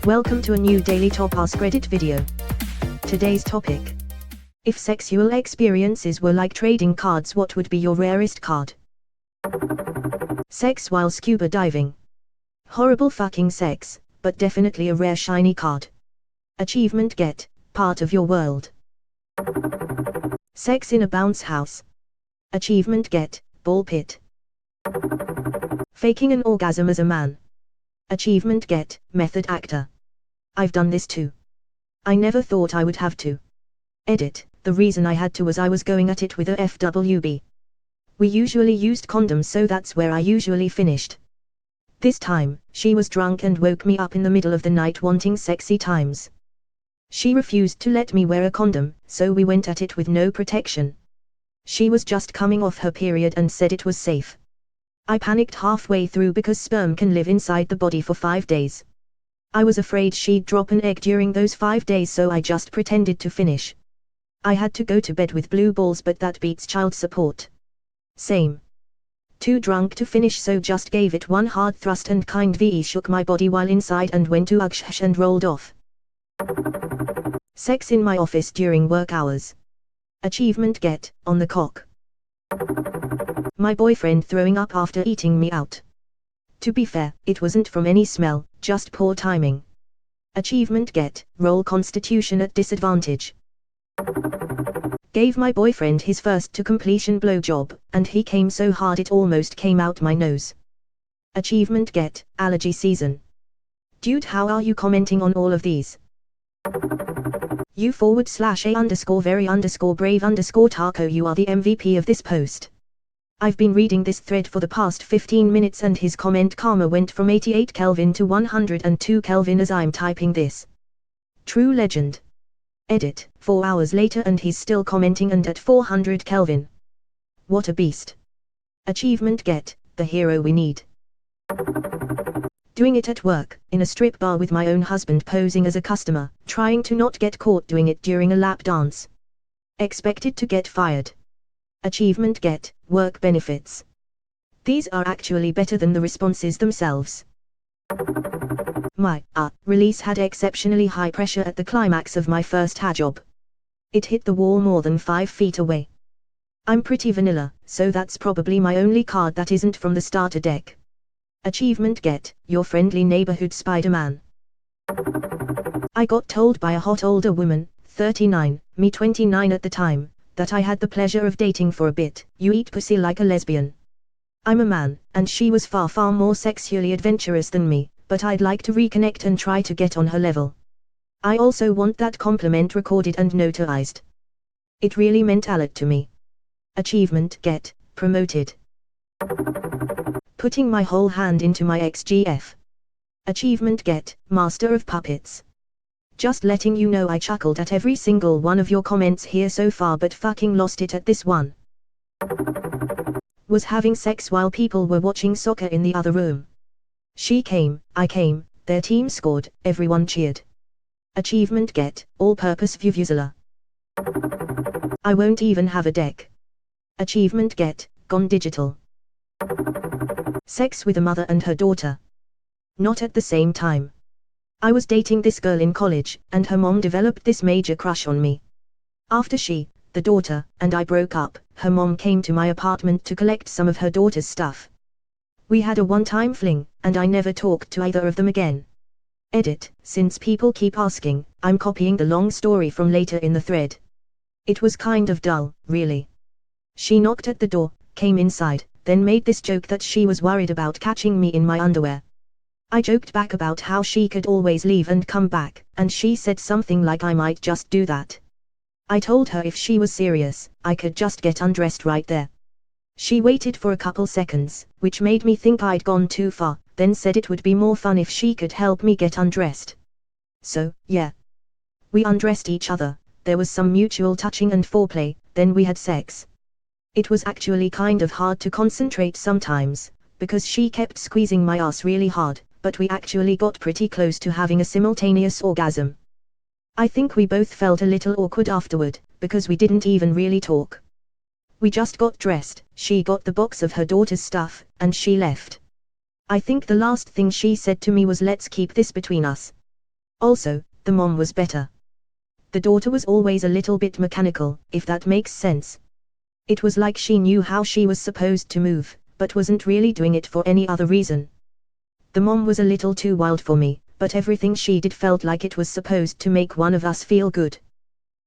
Welcome to a new daily top Askreddit video. Today's topic. If sexual experiences were like trading cards, what would be your rarest card? Sex while scuba diving. Horrible fucking sex, but definitely a rare shiny card. Achievement get, part of your world. Sex in a bounce house. Achievement get, ball pit. Faking an orgasm as a man. Achievement get, method actor. I've done this too. I never thought I would have to. Edit, the reason I had to was I was going at it with a FWB. We usually used condoms, so that's where I usually finished. This time, she was drunk and woke me up in the middle of the night wanting sexy times. She refused to let me wear a condom, so we went at it with no protection. She was just coming off her period and said it was safe. I panicked halfway through because sperm can live inside the body for 5 days. I was afraid she'd drop an egg during those 5 days, so I just pretended to finish. I had to go to bed with blue balls, but that beats child support. Same. Too drunk to finish, so just gave it one hard thrust and kind VE shook my body while inside and went to ugsh and rolled off. Sex in my office during work hours. Achievement get, on the cock. My boyfriend throwing up after eating me out. To be fair, it wasn't from any smell, just poor timing. Achievement get, roll constitution at disadvantage. Gave my boyfriend his first to completion blowjob, and he came so hard it almost came out my nose. Achievement get, allergy season. Dude, how are you commenting on all of these? U_A_very_brave_taco, you are the MVP of this post. I've been reading this thread for the past 15 minutes and his comment karma went from 88 Kelvin to 102 Kelvin as I'm typing this. True legend. Edit, 4 hours later and he's still commenting and at 400 Kelvin. What a beast. Achievement get, the hero we need. Doing it at work, in a strip bar with my own husband posing as a customer, trying to not get caught doing it during a lap dance. Expected to get fired. Achievement get, work benefits. These are actually better than the responses themselves. My release had exceptionally high pressure at the climax of my first job. It hit the wall more than 5 feet away. I'm pretty vanilla, so that's probably my only card that isn't from the starter deck. Achievement get, your friendly neighborhood Spider-Man. I got told by a hot older woman, 39, me 29 at the time, that I had the pleasure of dating for a bit. You eat pussy like a lesbian. I'm a man, and she was far more sexually adventurous than me, but I'd like to reconnect and try to get on her level. I also want that compliment recorded and notarized. It really meant a lot to me. Achievement get, promoted. Putting my whole hand into my XGF. Achievement get, master of puppets. Just letting you know I chuckled at every single one of your comments here so far, but fucking lost it at this one. Was having sex while people were watching soccer in the other room. She came, I came, their team scored, everyone cheered. Achievement get, all-purpose vuvuzela. I won't even have a deck. Achievement get, gone digital. Sex with a mother and her daughter. Not at the same time. I was dating this girl in college, and her mom developed this major crush on me. After she, the daughter, and I broke up, her mom came to my apartment to collect some of her daughter's stuff. We had a one-time fling, and I never talked to either of them again. Edit, since people keep asking, I'm copying the long story from later in the thread. It was kind of dull, really. She knocked at the door, came inside, then made this joke that she was worried about catching me in my underwear. I joked back about how she could always leave and come back, and she said something like I might just do that. I told her if she was serious, I could just get undressed right there. She waited for a couple seconds, which made me think I'd gone too far, then said it would be more fun if she could help me get undressed. So, yeah. We undressed each other, there was some mutual touching and foreplay, then we had sex. It was actually kind of hard to concentrate sometimes, because she kept squeezing my ass really hard, but we actually got pretty close to having a simultaneous orgasm. I think we both felt a little awkward afterward, because we didn't even really talk. We just got dressed, she got the box of her daughter's stuff, and she left. I think the last thing she said to me was, "Let's keep this between us." Also, the mom was better. The daughter was always a little bit mechanical, if that makes sense. It was like she knew how she was supposed to move, but wasn't really doing it for any other reason. The mom was a little too wild for me, but everything she did felt like it was supposed to make one of us feel good.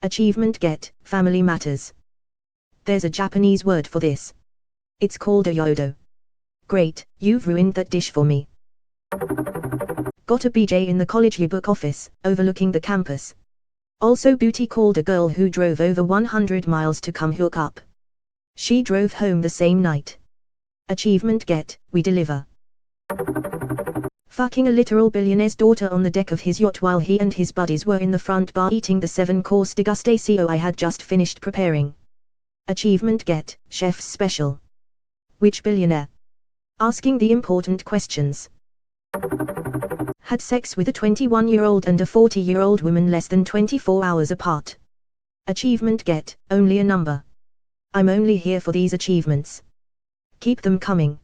Achievement get, family matters. There's a Japanese word for this. It's called a yodo. Great, you've ruined that dish for me. Got a BJ in the college yearbook office, overlooking the campus. Also booty called a girl who drove over 100 miles to come hook up. She drove home the same night. Achievement get, we deliver. Fucking a literal billionaire's daughter on the deck of his yacht while he and his buddies were in the front bar eating the 7-course degustation I had just finished preparing. Achievement get, chef's special. Which billionaire? Asking the important questions. Had sex with a 21-year-old and a 40-year-old woman less than 24 hours apart. Achievement get, only a number. I'm only here for these achievements. Keep them coming.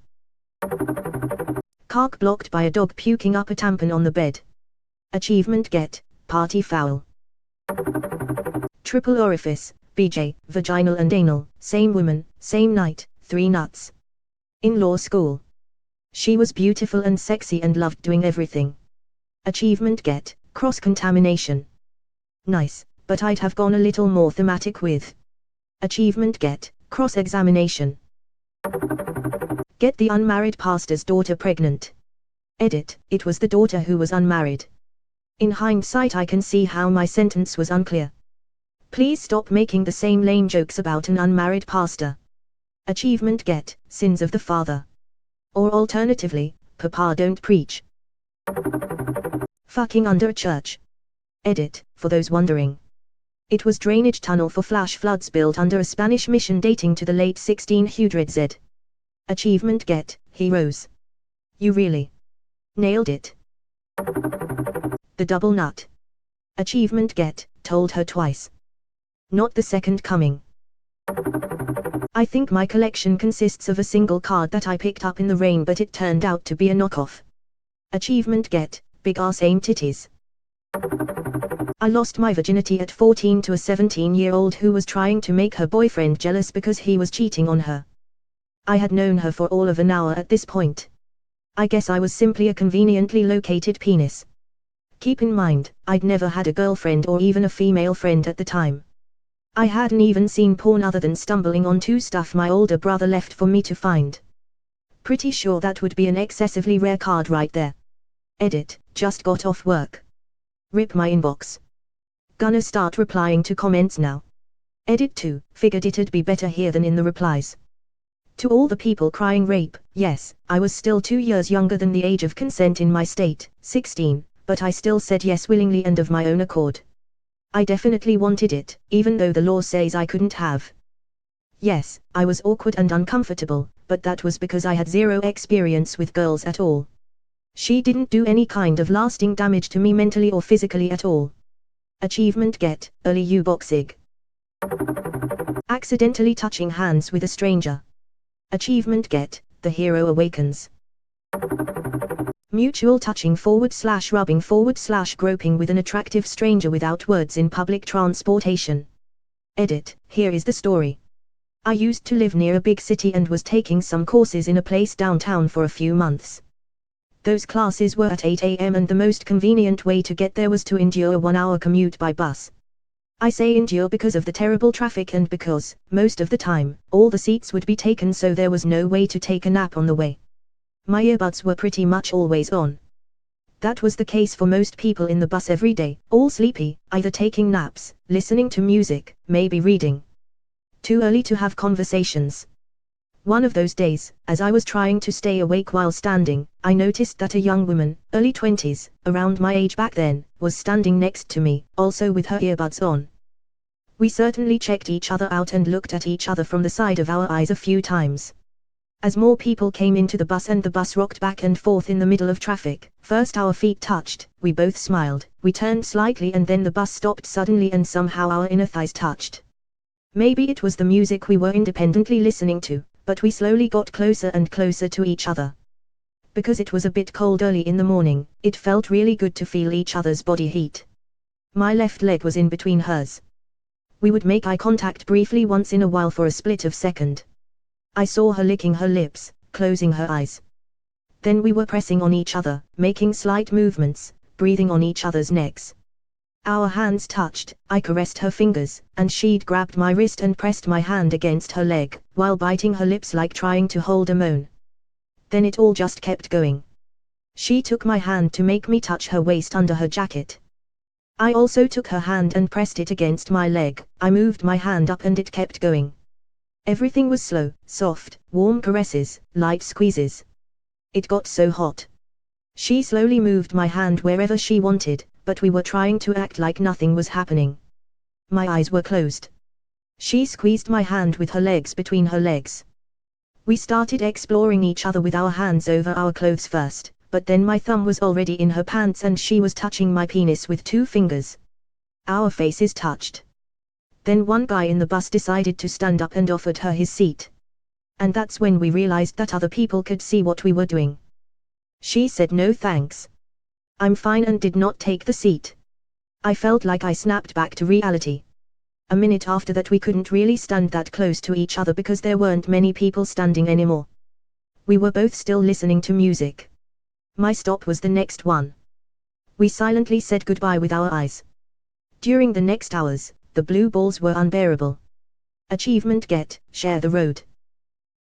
Cark blocked by a dog puking up a tampon on the bed. Achievement get, party foul. Triple orifice, BJ, vaginal and anal, same woman, same night, 3 nuts. In law school. She was beautiful and sexy and loved doing everything. Achievement get, cross-contamination. Nice, but I'd have gone a little more thematic with. Achievement get, cross-examination. Get the unmarried pastor's daughter pregnant. Edit, it was the daughter who was unmarried. In hindsight I can see how my sentence was unclear. Please stop making the same lame jokes about an unmarried pastor. Achievement get, sins of the father. Or alternatively, Papa don't preach. Fucking under a church. Edit, for those wondering. It was drainage tunnel for flash floods built under a Spanish mission dating to the late 1600s. Achievement get, heroes. You really nailed it. The double nut. Achievement get, told her twice. Not the second coming. I think my collection consists of a single card that I picked up in the rain but it turned out to be a knockoff. Achievement get, big ass aim titties. I lost my virginity at 14 to a 17-year-old who was trying to make her boyfriend jealous because he was cheating on her. I had known her for all of an hour at this point. I guess I was simply a conveniently located penis. Keep in mind, I'd never had a girlfriend or even a female friend at the time. I hadn't even seen porn other than stumbling onto stuff my older brother left for me to find. Pretty sure that would be an excessively rare card right there. Edit, just got off work. Rip my inbox. Gonna start replying to comments now. Edit 2, figured it'd be better here than in the replies. To all the people crying rape, yes, I was still 2 years younger than the age of consent in my state, 16, but I still said yes willingly and of my own accord. I definitely wanted it, even though the law says I couldn't have. Yes, I was awkward and uncomfortable, but that was because I had zero experience with girls at all. She didn't do any kind of lasting damage to me mentally or physically at all. Achievement get, early U-boxing. Accidentally touching hands with a stranger. Achievement get, the hero awakens. Mutual touching / rubbing / groping with an attractive stranger without words in public transportation. Edit, here is the story. I used to live near a big city and was taking some courses in a place downtown for a few months. Those classes were at 8 a.m. and the most convenient way to get there was to endure a 1-hour commute by bus. I say endure because of the terrible traffic and because, most of the time, all the seats would be taken so there was no way to take a nap on the way. My earbuds were pretty much always on. That was the case for most people in the bus every day, all sleepy, either taking naps, listening to music, maybe reading. Too early to have conversations. One of those days, as I was trying to stay awake while standing, I noticed that a young woman, early 20s, around my age back then, was standing next to me, also with her earbuds on. We certainly checked each other out and looked at each other from the side of our eyes a few times. As more people came into the bus and the bus rocked back and forth in the middle of traffic, first our feet touched, we both smiled, we turned slightly and then the bus stopped suddenly and somehow our inner thighs touched. Maybe it was the music we were independently listening to, but we slowly got closer and closer to each other. Because it was a bit cold early in the morning, it felt really good to feel each other's body heat. My left leg was in between hers. We would make eye contact briefly once in a while for a split of second. I saw her licking her lips, closing her eyes. Then we were pressing on each other, making slight movements, breathing on each other's necks. Our hands touched, I caressed her fingers, and she'd grabbed my wrist and pressed my hand against her leg, while biting her lips like trying to hold a moan. Then it all just kept going. She took my hand to make me touch her waist under her jacket. I also took her hand and pressed it against my leg. I moved my hand up and it kept going. Everything was slow, soft, warm caresses, light squeezes. It got so hot. She slowly moved my hand wherever she wanted, but we were trying to act like nothing was happening. My eyes were closed. She squeezed my hand with her legs between her legs. We started exploring each other with our hands over our clothes first, but then my thumb was already in her pants and she was touching my penis with 2 fingers. Our faces touched. Then one guy in the bus decided to stand up and offered her his seat. And that's when we realized that other people could see what we were doing. She said no thanks. I'm fine, and did not take the seat. I felt like I snapped back to reality. A minute after that we couldn't really stand that close to each other because there weren't many people standing anymore. We were both still listening to music. My stop was the next one. We silently said goodbye with our eyes. During the next hours, the blue balls were unbearable. Achievement get, share the road.